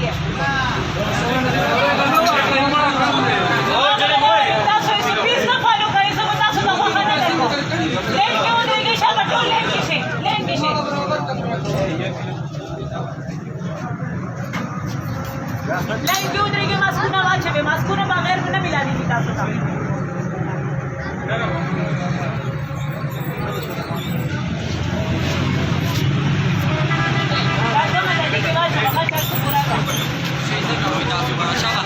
है लाइन क्यों उतरेगी मास्कूना वाचे वे मास्कूना बगैर न मिला दी तासो ता राजा मददी के बाद वहां चल पूरा का सही का कोई तासो बड़ा शाला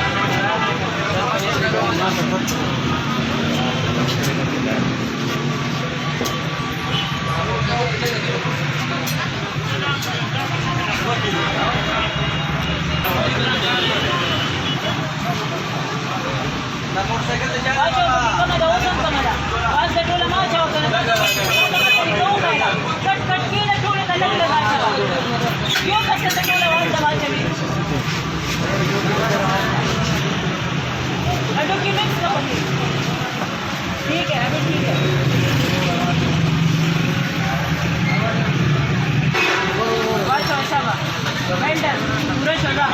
मोटरसाइकिल से जा कमदा ओसन कमदा आज से टोला मा जाओ कट कट के ना टोले का लग लगा चला यो कैसे से टोला वाला दबा चली डॉक्यूमेंट्स का बोलिए ठीक है अभी ठीक है वाचा शाबा वेंडर पूरा चला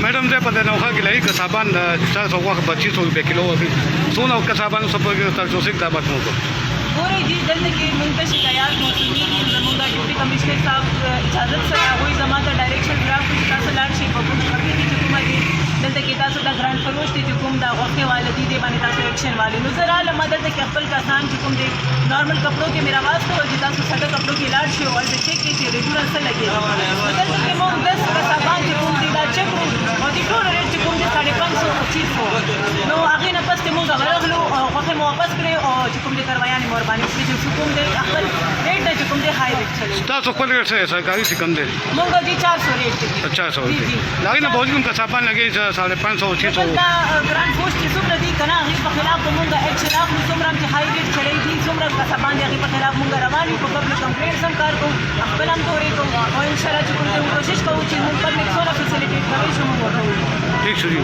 मैडम दे पता ना कि लाई कसाबान 425 रुपये किलो अभी सोना कसाबान सब जो सिक दाबत हो तो पूरे जी जल्द के मुंतशिर शिकायत मौसूली मुंगा ड्यूटी कमिश्नर साहब इजाजत से हुई जमात डायरेक्शन ड्राफ्ट कुछ तासलार शेप को करती थी हुकूमत जल्द के तासो दा ग्रांड फरोश थी हुकुम दा वक्ते वाले दी दे माने तासो एक्शन वाले नजर आल मदद के अफल का आसान हुकुम दे नॉर्मल कपड़ों के मेरा वास तो जिता सो सादा कपड़ों की लाड शो और चेक की थी रेगुलर से लगे मदद के मों 10 का सामान हुकुम दी दा चेक और दी टोल रेट हुकुम दे 550 नो आगे न पस के मों गरगलो वक्ते वापस करे और हुकुम दे करवाया ने मेहरबानी से जो हुकुम दे अफल रेट दे हुकुम दे हाई रेट चले तासो कोल रेट से सरकारी से कम दे मोंगा जी 400 रेट 400 रुपये लेकिन बहुत कम कसाबान लगे 550 600 ग्रांड पोस्ट की सुमरा दी कना غي په خلاف موږ اکشن اخلو سمرا چې هاي ریټ چړې دي سمرا کسبان دي په خلاف موږ رواني په پبلک کمپلینټ سم کار کوو خپل هم تورې کوو او ان شاء الله چې کوم کوشش کوو چې موږ پبلک سره فیسیلیټیټ کوو چې موږ ورته ٹھیک شو جی